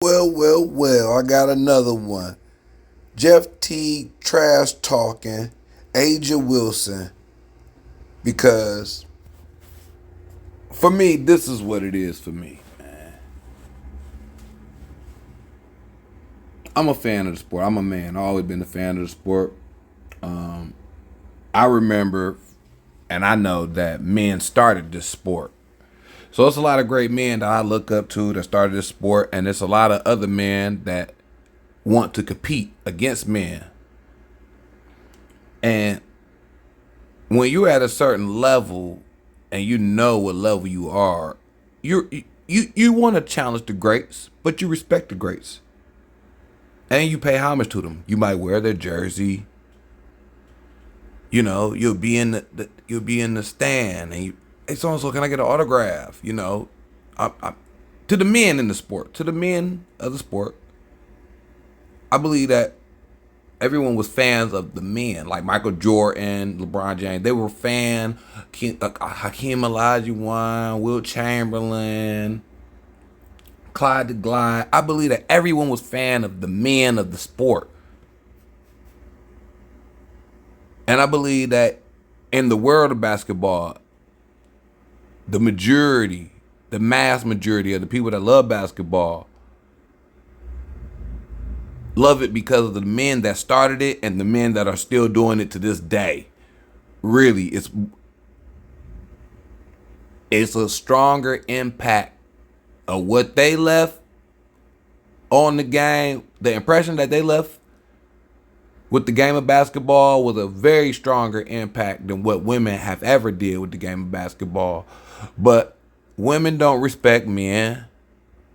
Well, I got another one. Jeff Teague trash talking Aja Wilson because for me, this is what it is for me. I'm a fan of the sport. I'm a man. I've always been a fan of the sport. I remember and I know that men started this sport. So it's a lot of great men that I look up to that started this sport, and it's a lot of other men that want to compete against men. And when you're at a certain level and you know what level you are, you want to challenge the greats, but you respect the greats. And you pay homage to them. You might wear their jersey. You know, you'll be in the stand and hey, so and so, can I get an autograph? You know, to the men in the sport, to the men of the sport, I believe that everyone was fans of the men, like Michael Jordan, LeBron James. They were Hakeem Olajuwon, Wilt Chamberlain, Clyde the Glide. I believe that everyone was fan of the men of the sport. And I believe that in the world of basketball, the mass majority of the people that love basketball love it because of the men that started it and the men that are still doing it to this day. Really, it's a stronger impact of what they left on the game. The impression that they left with the game of basketball was a very stronger impact than what women have ever did with the game of basketball. But women don't respect men,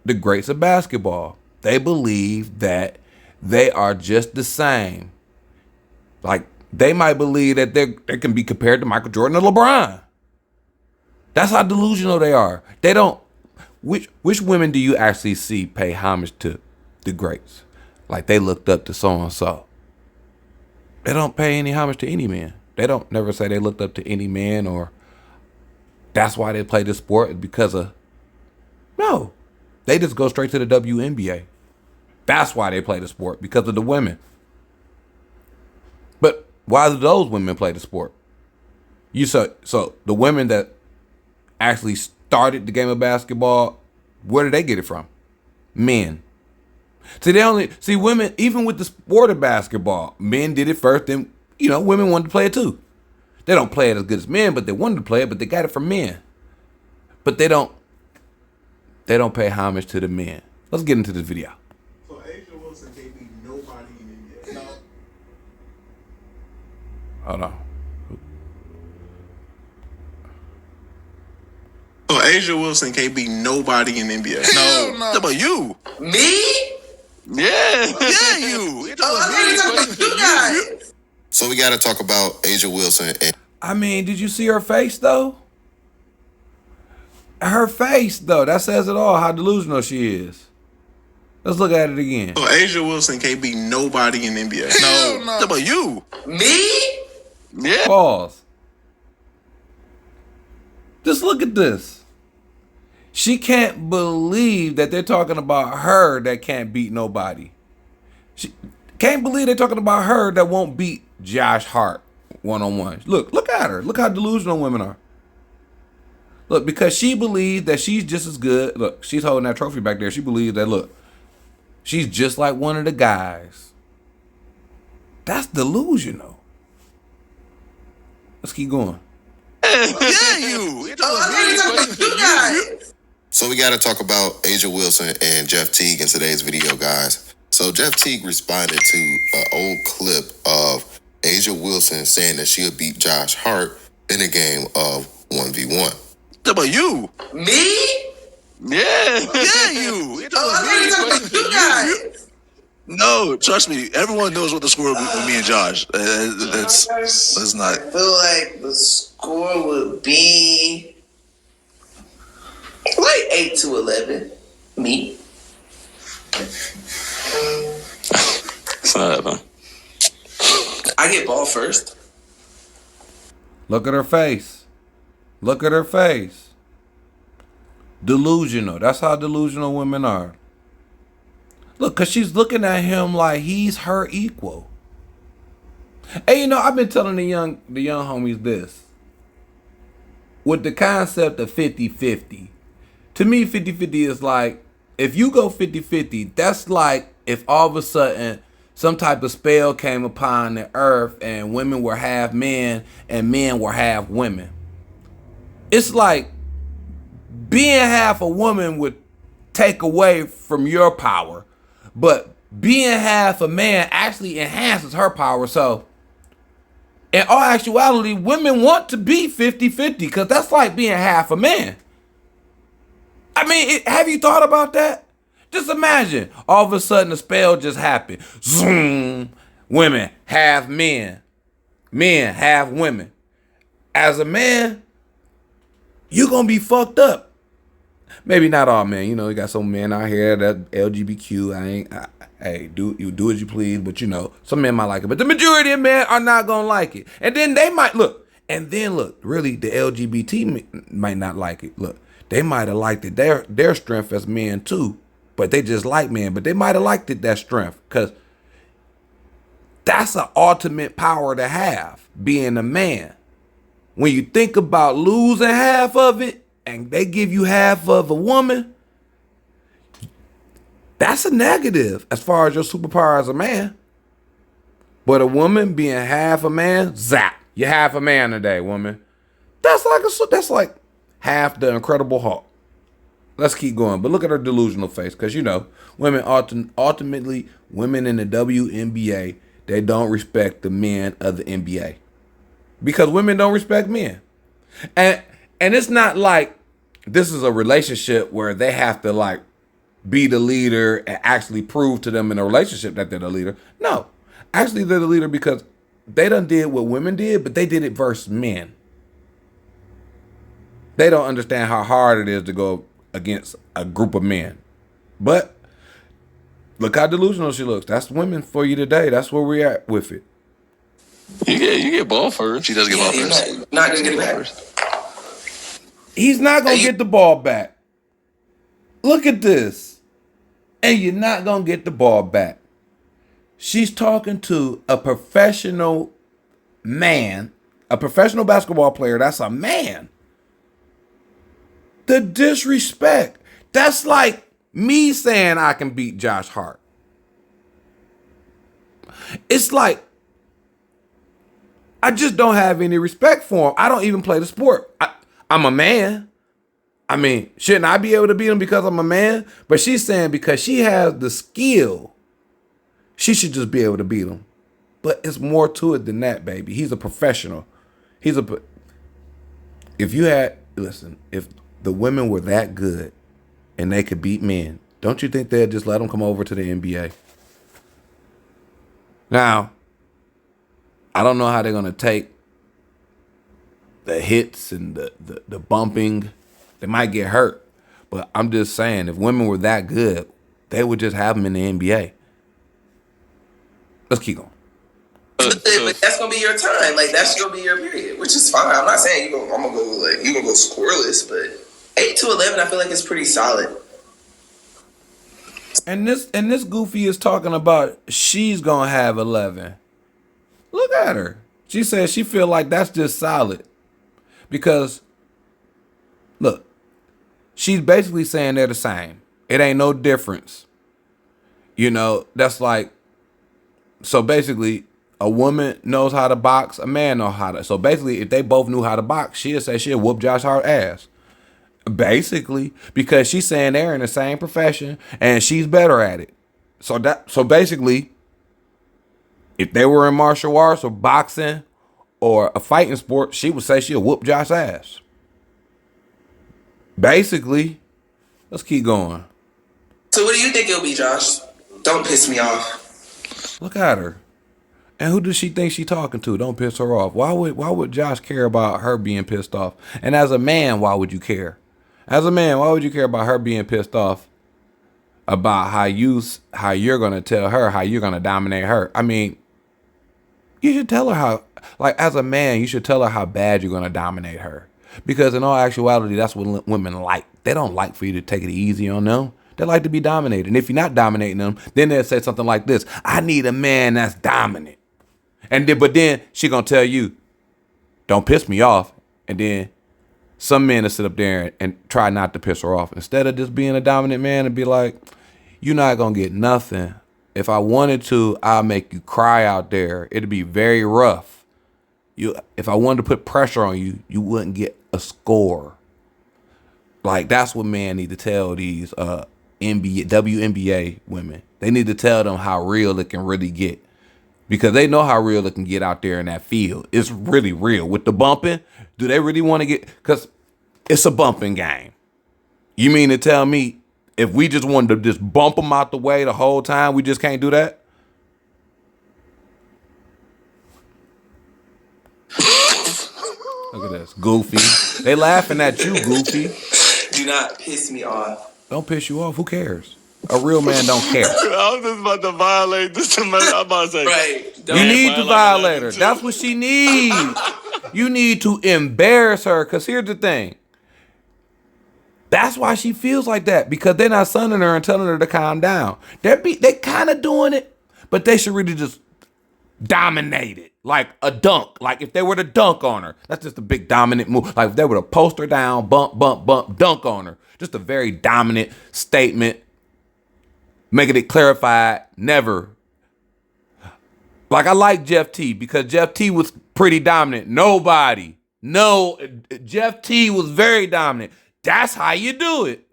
the greats of basketball. They believe that they are just the same. Like, they might believe that they can be compared to Michael Jordan or LeBron. That's how delusional they are. They don't. Which women do you actually see pay homage to the greats? Like, they looked up to so and so. They don't pay any homage to any man. They don't never say they looked up to any man or that's why they play this sport because of. No. They just go straight to the WNBA. That's why they play the sport, because of the women. But why do those women play the sport? So the women that actually started the game of basketball, where did they get it from? Men. See, women, even with the sport of basketball, men did it first, then, women wanted to play it too. They don't play it as good as men, but they wanted to play it, but they got it from men. But they don't pay homage to the men. Let's get into this video. So Aja Wilson can't be nobody in India. No. Hold on. So Aja Wilson can't be nobody in NBA. No. What about you? Me? Yeah, you. I thought you guys. So we got to talk about Aja Wilson. I mean, did you see her face, though? Her face, though, that says it all, how delusional she is. Let's look at it again. So Aja Wilson can't be nobody in NBA. No. What about you? Me? Yeah. Pause. Just look at this. She can't believe that they're talking about her that can't beat nobody. She can't believe they're talking about her that won't beat Josh Hart one-on-one. Look at her. Look how delusional women are. Look, because she believes that she's just as good. Look, she's holding that trophy back there. She believes that, look, she's just like one of the guys. That's delusional. Let's keep going. Yeah, you. I thought you guys. So we got to talk about Aja Wilson and Jeff Teague in today's video, guys. So Jeff Teague responded to an old clip of Aja Wilson saying that she'll beat Josh Hart in a game of 1v1. What about you? Me? Yeah, you. I thought you guys. No, trust me. Everyone knows what the score with me and Josh. It's not. I feel like the score would be like 8-11. Me. It's not that fun. I get ball first. Look at her face. Look at her face. Delusional. That's how delusional women are. Look, cause she's looking at him like he's her equal. And you know, I've been telling the young homies this. With the concept of 50-50. To me, 50-50 is like, if you go 50-50, that's like if all of a sudden some type of spell came upon the earth and women were half men and men were half women. It's like being half a woman would take away from your power, but being half a man actually enhances her power. So in all actuality, women want to be 50-50 because that's like being half a man. I mean, have you thought about that? Just imagine all of a sudden a spell just happened. Zoom. Women half men. Men half women. As a man, you're going to be fucked up. Maybe not all men. You know, you got some men out here that LGBTQ. Hey, do as you please. But, you know, some men might like it. But the majority of men are not going to like it. And then they might, look. And then, look, really, the LGBT might not like it. Look, they might have liked it, their strength as men, too. But they just like men. But they might have liked it, that strength. Because that's an ultimate power to have, being a man. When you think about losing half of it, and they give you half of a woman, that's a negative as far as your superpower as a man. But a woman being half a man, zap, you're half a man today, woman. That's like half the Incredible Hulk. Let's keep going. But look at her delusional face, because, you know, women ultimately, women in the WNBA, they don't respect the men of the NBA. Because women don't respect men. And it's not like this is a relationship where they have to, like, be the leader and actually prove to them in a relationship that they're the leader. No. Actually, they're the leader because they done did what women did, but they did it versus men. They don't understand how hard it is to go against a group of men. But look how delusional she looks. That's women for you today. That's where we're at with it. You get ball first. She does get ball first. Not gonna get it back. He's not going to get the ball back. Look at this. And you're not going to get the ball back. She's talking to a professional man, a professional basketball player. That's a man. The disrespect. That's like me saying I can beat Josh Hart. It's like, I just don't have any respect for him. I don't even play the sport. I'm a man. I mean, shouldn't I be able to beat him because I'm a man? But she's saying because she has the skill, she should just be able to beat him. But it's more to it than that, baby. He's a professional. If the women were that good and they could beat men, don't you think they'd just let them come over to the NBA? Now, I don't know how they're going to take the hits and the bumping. They might get hurt. But I'm just saying, if women were that good, they would just have them in the NBA. Let's keep going. But that's gonna be your time. Like, that's gonna be your period, which is fine. I'm not saying you're gonna go scoreless, but 8-11, I feel like it's pretty solid. And this goofy is talking about she's gonna have 11. Look at her. She says she feel like that's just solid. Because, look, she's basically saying they're the same. It ain't no difference. You know, that's like, so basically, a woman knows how to box, a man knows how to. So basically, if they both knew how to box, she'll say she'll whoop Josh Hart's ass. Basically, because she's saying they're in the same profession and she's better at it. So basically, if they were in martial arts or boxing or a fighting sport, she would say she'll whoop Josh's ass. Basically, let's keep going. So what do you think it'll be, Josh? Don't piss me off. Look at her. And who does she think she's talking to? Don't piss her off. Why would Josh care about her being pissed off? And as a man, why would you care? As a man, why would you care about her being pissed off about how you're gonna tell her how you're gonna dominate her? I mean, you should tell her how, like, as a man, you should tell her how bad you're gonna dominate her. Because in all actuality, that's what women like. They don't like for you to take it easy on them. They like to be dominated. And if you're not dominating them, then they'll say something like this: I need a man that's dominant. But then she gonna tell you, don't piss me off. And then some men will sit up there and try not to piss her off. Instead of just being a dominant man and be like, you're not gonna get nothing. If I wanted to, I'll make you cry out there. It'd be very rough. If I wanted to put pressure on you, you wouldn't get a score. Like, that's what men need to tell these WNBA women. They need to tell them how real it can really get. Because they know how real it can get out there in that field. It's really real. With the bumping, do they really want to get... Because it's a bumping game. You mean to tell me if we just wanted to just bump them out the way the whole time, we just can't do that? Look at this. Goofy. They laughing at you, Goofy. Do not piss me off. Don't piss you off. Who cares? A real man don't care. I was just about to violate this. I'm about to say, Right. You need to violate her. That's what she needs. You need to embarrass her. Because here's the thing. That's why she feels like that. Because they're not sunning her and telling her to calm down. They kind of doing it. But they should really just dominate it. Like a dunk. Like if they were to dunk on her. That's just a big dominant move. Like if they were to post her down, bump, bump, bump, dunk on her. Just a very dominant statement. Making it clarified, never. Like, I like Jeff Teague because Jeff Teague was pretty dominant. Jeff Teague was very dominant. That's how you do it.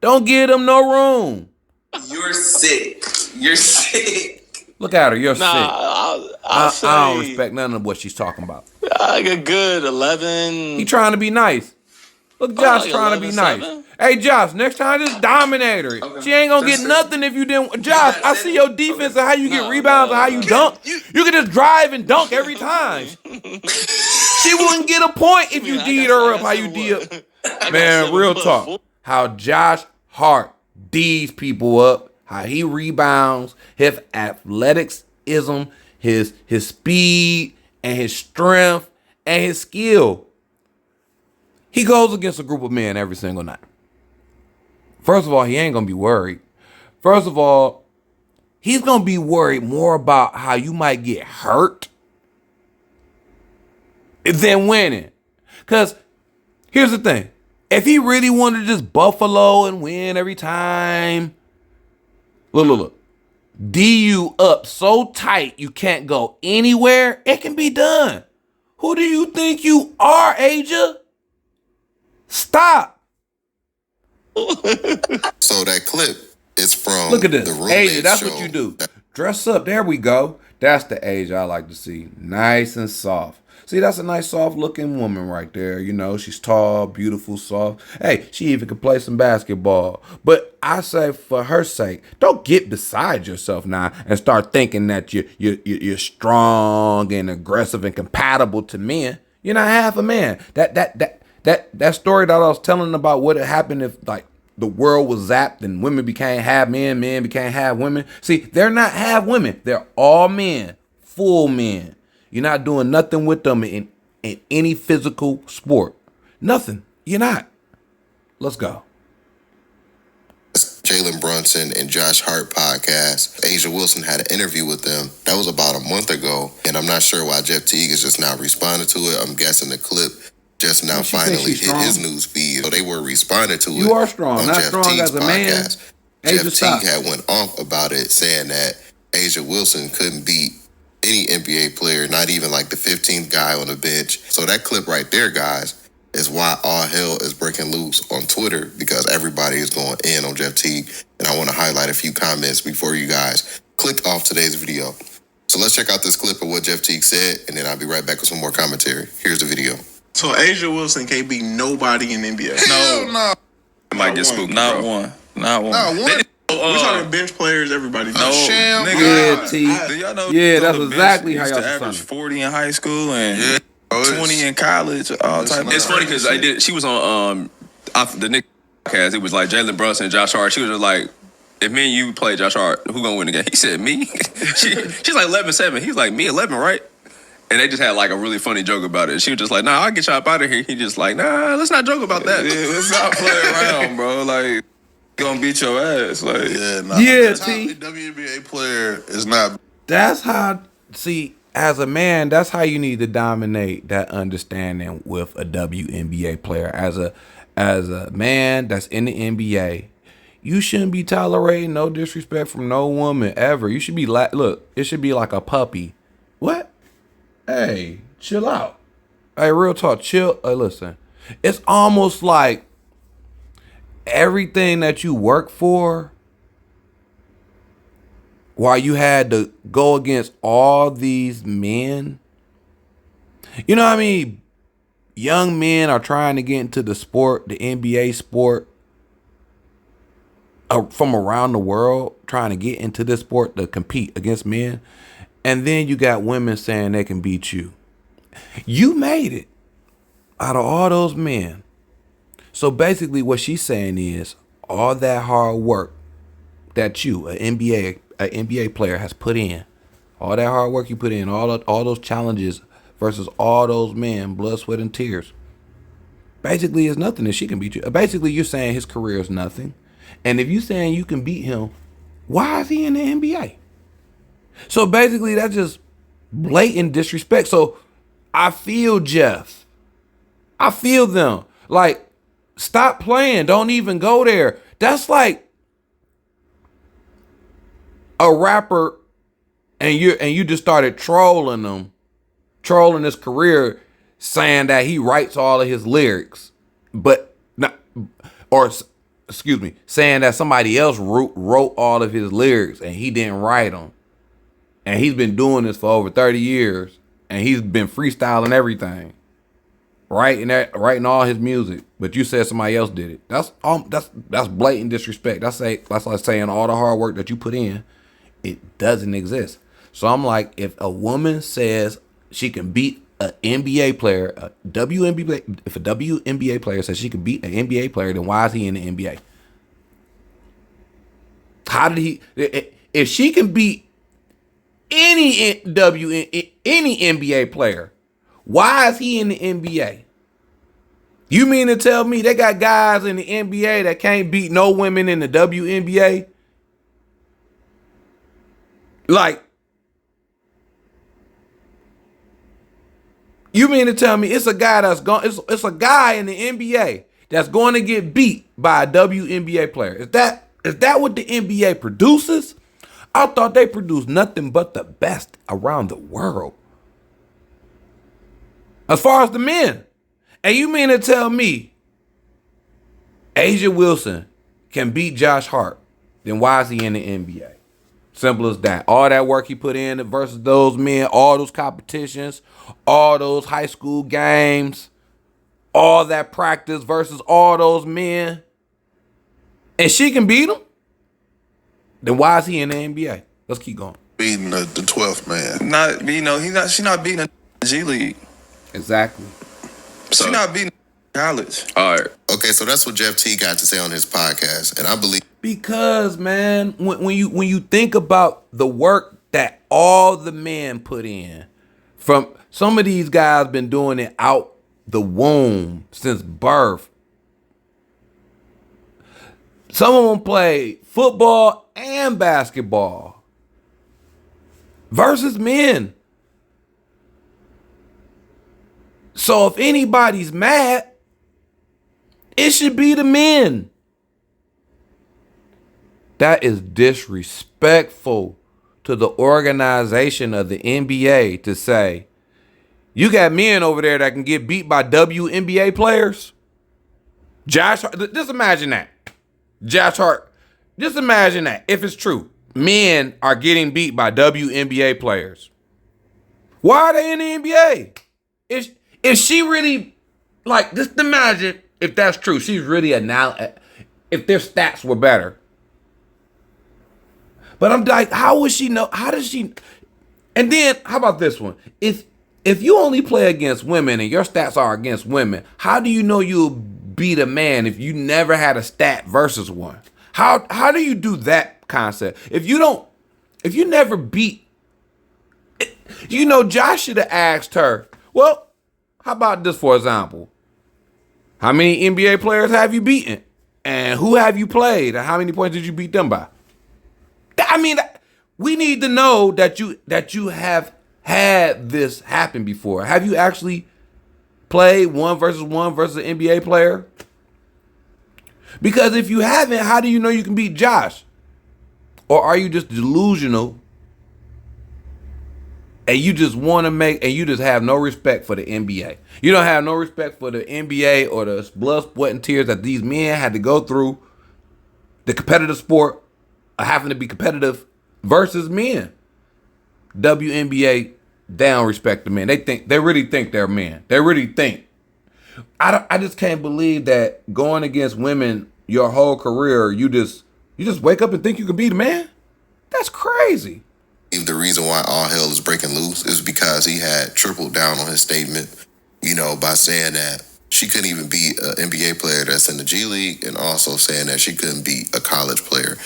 Don't give them no room. You're sick. You're sick. Look at her. You're sick. I don't respect none of what she's talking about. Like a good 11. He trying to be nice. Look, Josh like trying to be 11, nice. 7. Hey, Josh, next time just dominate her. Okay. She ain't gonna That's get it. nothing if you didn't. Josh, I see your defense and how you get rebounds and how you dunk. You can just drive and dunk every time. She wouldn't get a point if you D'd her up how you did. Man, real talk. How Josh Hart D's people up, how he rebounds, his athleticism, his speed, and his strength, and his skill. He goes against a group of men every single night. First of all, he ain't going to be worried. First of all, he's going to be worried more about how you might get hurt than winning. Because here's the thing. If he really wanted to just buffalo and win every time, look. D you up so tight you can't go anywhere, it can be done. Who do you think you are, Aja? Stop. So that clip is from Look at this. the Roommate Aja, that's show. what you do. Dress up. There we go. That's the Aja I like to see. Nice and soft. See, that's a nice, soft-looking woman right there. You know, she's tall, beautiful, soft. Hey, she even could play some basketball. But I say, for her sake, don't get beside yourself now and start thinking that you're strong and aggressive and compatible to men. You're not half a man. That story that I was telling about what had happened if, like, the world was zapped and women became half men, men became half women. See, they're not half women. They're all men, full men. You're not doing nothing with them in any physical sport. Nothing. You're not. Let's go. Jalen Brunson and Josh Hart podcast. Aja Wilson had an interview with them. That was about a month ago. And I'm not sure why Jeff Teague is just now responding to it. I'm guessing the clip just now finally hit his news feed. So they were responding to it. You are strong. On Not Jeff strong Teague's as a man. podcast. Jeff Teague had went off about it, saying that Aja Wilson couldn't beat any NBA player, not even like the 15th guy on the bench. So that clip right there, guys, is why all hell is breaking loose on Twitter, because everybody is going in on Jeff Teague. And I want to highlight a few comments before you guys click off today's video. So let's check out this clip of what Jeff Teague said, and then I'll be right back with some more commentary. Here's the video. So Aja Wilson can't beat nobody in NBA. No. I might get spooked. Not one. We're talking bench players, everybody. No, Sham. nigga. Yeah, T. Do y'all know? Yeah, that's the bench exactly how used y'all to average son. 40 in high school and 20 in college. All type. It's funny because I did. She was on the Nick podcast. It was like Jalen Brunson and Josh Hart. She was just like, if me and you play Josh Hart, who gonna win the game? He said me. She's like 11-7. He's like me 11, right? And they just had like a really funny joke about it. She was just like, nah, I'll get y'all up out of here. He just like, nah, let's not joke about that. Yeah, let's not play around, bro. Like, gonna beat your ass. Like, Yeah, Top T. WNBA player is not. That's how. See, as a man, that's how you need to dominate that understanding with a WNBA player. As a man that's in the NBA, you shouldn't be tolerating no disrespect from no woman ever. You should be like, look, it should be like a puppy. What? Hey, chill out. Hey, real talk, chill. Listen, it's almost like everything that you work for, while you had to go against all these men. You know what I mean? Young men are trying to get into the sport, the NBA sport, from around the world, trying to get into this sport to compete against men. And then you got women saying they can beat you. You made it out of all those men. So basically what she's saying is all that hard work that you, an NBA player, has put in, all that hard work you put in, all those challenges versus all those men, blood, sweat, and tears, basically is nothing, and she can beat you. Basically, you're saying his career is nothing. And if you're saying you can beat him, why is he in the NBA? So basically, that's just blatant disrespect. So I feel Jeff. I feel them. Like, stop playing. Don't even go there. That's like a rapper and you just started trolling him, trolling his career, saying that he writes all of his lyrics, but not, or excuse me, saying that somebody else wrote all of his lyrics and he didn't write them. And he's been doing this for over 30 years and he's been freestyling everything. Writing all his music, but you said somebody else did it. That's blatant disrespect. That's like saying all the hard work that you put in, it doesn't exist. So I'm like, if a woman says she can beat an NBA player, if a WNBA player says she can beat an NBA player, then why is he in the NBA? How did he? If she can beat any NBA player, why is he in the NBA? You mean to tell me they got guys in the NBA that can't beat no women in the WNBA? Like, you mean to tell me it's a guy that's going? It's a guy in the NBA that's going to get beat by a WNBA player? Is that what the NBA produces? I thought they produced nothing but the best around the world. As far as the men. And you mean to tell me Asia Wilson can beat Josh Hart, then why is he in the NBA? Simple as that. All that work he put in versus those men, all those competitions, all those high school games, all that practice versus all those men, and she can beat him, then why is he in the NBA? Let's keep going. Beating the 12th man. She's not beating a G League. Exactly. She's not beating college. All right. Okay, so that's what Jeff Teague got to say on his podcast, and I believe Because, man, when you think about the work that all the men put in, from some of these guys been doing it out the womb since birth. Some of them play football and basketball versus men. So if anybody's mad, it should be the men. That is disrespectful to the organization of the NBA to say, you got men over there that can get beat by WNBA players. Josh Hart, just imagine that. Josh Hart, just imagine that. If it's true, men are getting beat by WNBA players. Why are they in the NBA? If she really, like, just imagine if that's true. She's really if their stats were better. But I'm like, how would she know? How does she? And then, how about this one? If you only play against women and your stats are against women, how do you know you'll beat a man if you never had a stat versus one? How do you do that concept? If you never beat, Josh should have asked her, well, how about this, for example? How many NBA players have you beaten? And who have you played? And how many points did you beat them by? I mean, we need to know that you have had this happen before. Have you actually played 1v1 versus an NBA player? Because if you haven't, how do you know you can beat Josh? Or are you just delusional and you just want to and you just have no respect for the NBA? You don't have no respect for the NBA or the blood, sweat, and tears that these men had to go through, the competitive sport of having to be competitive versus men. WNBA, they don't respect the men. They really think they're men. They really think. I just can't believe that going against women your whole career, you just wake up and think you can beat a man? That's crazy. The reason why all hell is breaking loose is because he had tripled down on his statement, by saying that she couldn't even beat an NBA player that's in the G League, and also saying that she couldn't beat a college player.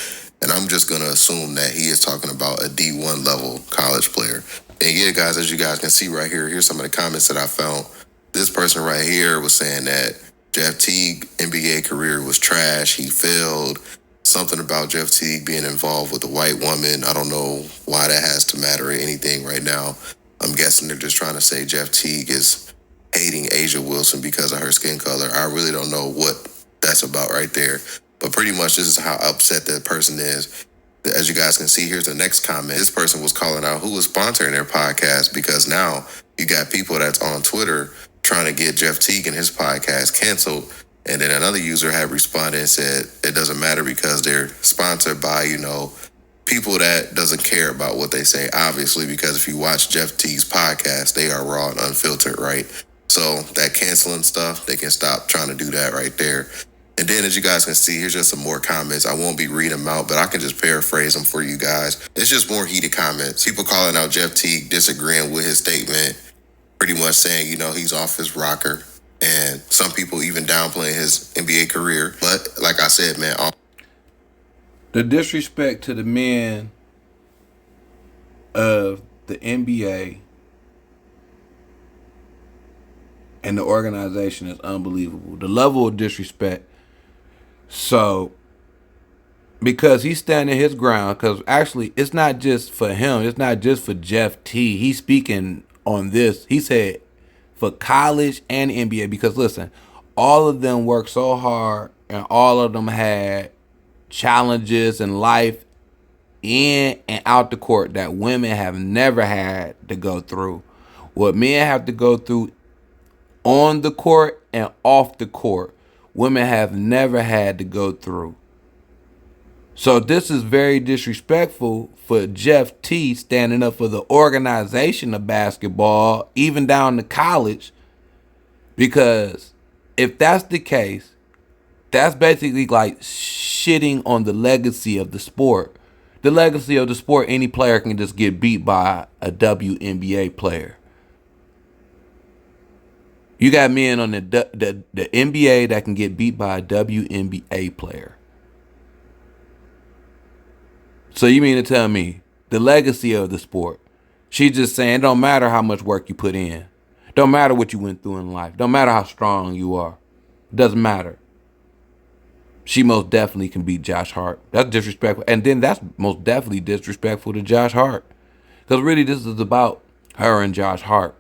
And I'm just going to assume that he is talking about a D1 level college player. And yeah, guys, as you guys can see right here, here's some of the comments that I found. This person right here was saying that Jeff Teague NBA career was trash. He failed. Something about Jeff Teague being involved with a white woman. I don't know why that has to matter or anything right now. I'm guessing they're just trying to say Jeff Teague is hating Asia Wilson because of her skin color. I really don't know what that's about right there. But pretty much this is how upset that person is. As you guys can see, here's the next comment. This person was calling out who was sponsoring their podcast, because now you got people that's on Twitter trying to get Jeff Teague and his podcast canceled. And then another user had responded and said it doesn't matter because they're sponsored by, people that doesn't care about what they say, obviously, because if you watch Jeff Teague's podcast, they are raw and unfiltered, right? So that canceling stuff, they can stop trying to do that right there. And then as you guys can see, here's just some more comments. I won't be reading them out, but I can just paraphrase them for you guys. It's just more heated comments. People calling out Jeff Teague, disagreeing with his statement, pretty much saying, he's off his rocker. And some people even downplaying his NBA career. But like I said, man, the disrespect to the men of the NBA and the organization is unbelievable. The level of disrespect. So, because he's standing his ground, because actually it's not just for him. It's not just for Jeff T. He's speaking on this. He said for college and NBA, because listen, all of them worked so hard and all of them had challenges in life in and out the court that women have never had to go through. What men have to go through on the court and off the court, women have never had to go through. So this is very disrespectful for Jeff T standing up for the organization of basketball, even down to college. Because if that's the case, that's basically like shitting on the legacy of the sport. The legacy of the sport, any player can just get beat by a WNBA player. You got men on the NBA that can get beat by a WNBA player. So you mean to tell me the legacy of the sport, she's just saying it don't matter how much work you put in. Don't matter what you went through in life. Don't matter how strong you are. It doesn't matter. She most definitely can beat Josh Hart. That's disrespectful. And then that's most definitely disrespectful to Josh Hart. Because really this is about her and Josh Hart.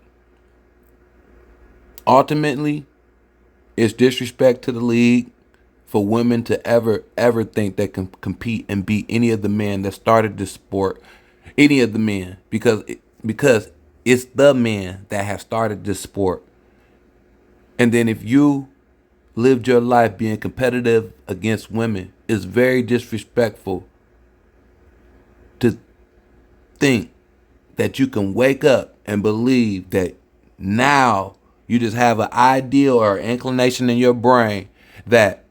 Ultimately, it's disrespect to the league for women to ever think they can compete and beat any of the men that started this sport, any of the men, because it's the men that have started this sport. And then if you lived your life being competitive against women, it's very disrespectful to think that you can wake up and believe that now you just have an ideal or inclination in your brain that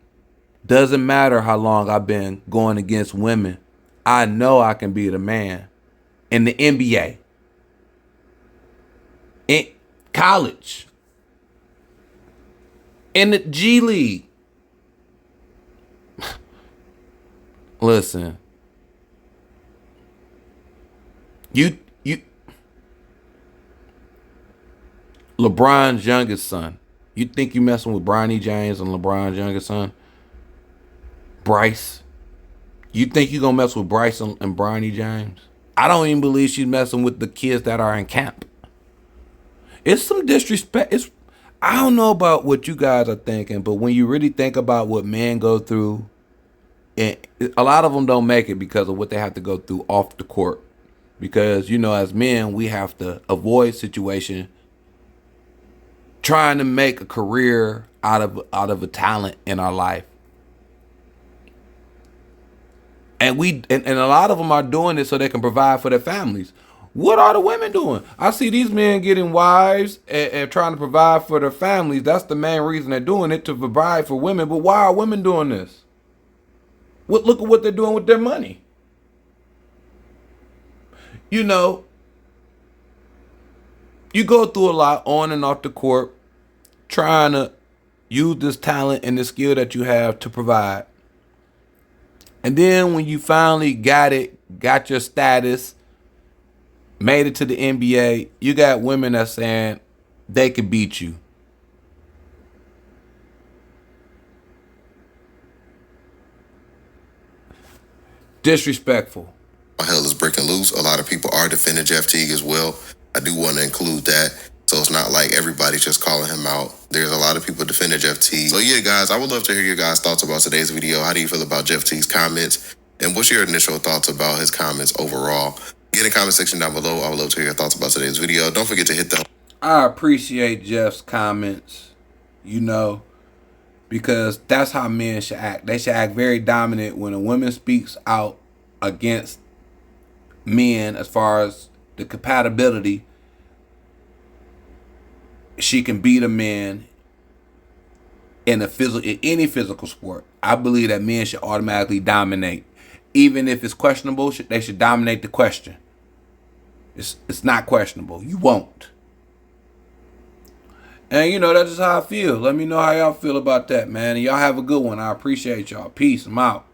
doesn't matter how long I've been going against women, I know I can beat a man in the NBA, in college, in the G League. Listen, you LeBron's youngest son. You think you messing with Bronny James and LeBron's youngest son? Bryce. You think you gonna mess with Bryce and Bronny James? I don't even believe she's messing with the kids that are in camp. It's some disrespect. I don't know about what you guys are thinking, but when you really think about what men go through, and a lot of them don't make it because of what they have to go through off the court. Because, you know, as men, we have to avoid situation trying to make a career out of a talent in our life. And a lot of them are doing it so they can provide for their families. What are the women doing? I see these men getting wives and trying to provide for their families. That's the main reason they're doing it, to provide for women. But why are women doing this? Look at what they're doing with their money. You know, you go through a lot on and off the court trying to use this talent and the skill that you have to provide. And then when you finally got your status, made it to the NBA, you got women that's saying they could beat you. Disrespectful. Hell is breaking loose. A lot of people are defending Jeff Teague as well. I do want to include that. So it's not like everybody's just calling him out. There's a lot of people defending Jeff Teague. So yeah, guys, I would love to hear your guys' thoughts about today's video. How do you feel about Jeff Teague's comments? And what's your initial thoughts about his comments overall? Get in the comment section down below. I would love to hear your thoughts about today's video. Don't forget to hit the... I appreciate Jeff's comments, you know, because that's how men should act. They should act very dominant when a woman speaks out against men as far as the compatibility. She can beat a man in any physical sport. I believe that men should automatically dominate. Even if it's questionable, they should dominate the question. It's not questionable. You won't. And you know, that's just how I feel. Let me know how y'all feel about that, man. And y'all have a good one. I appreciate y'all. Peace. I'm out.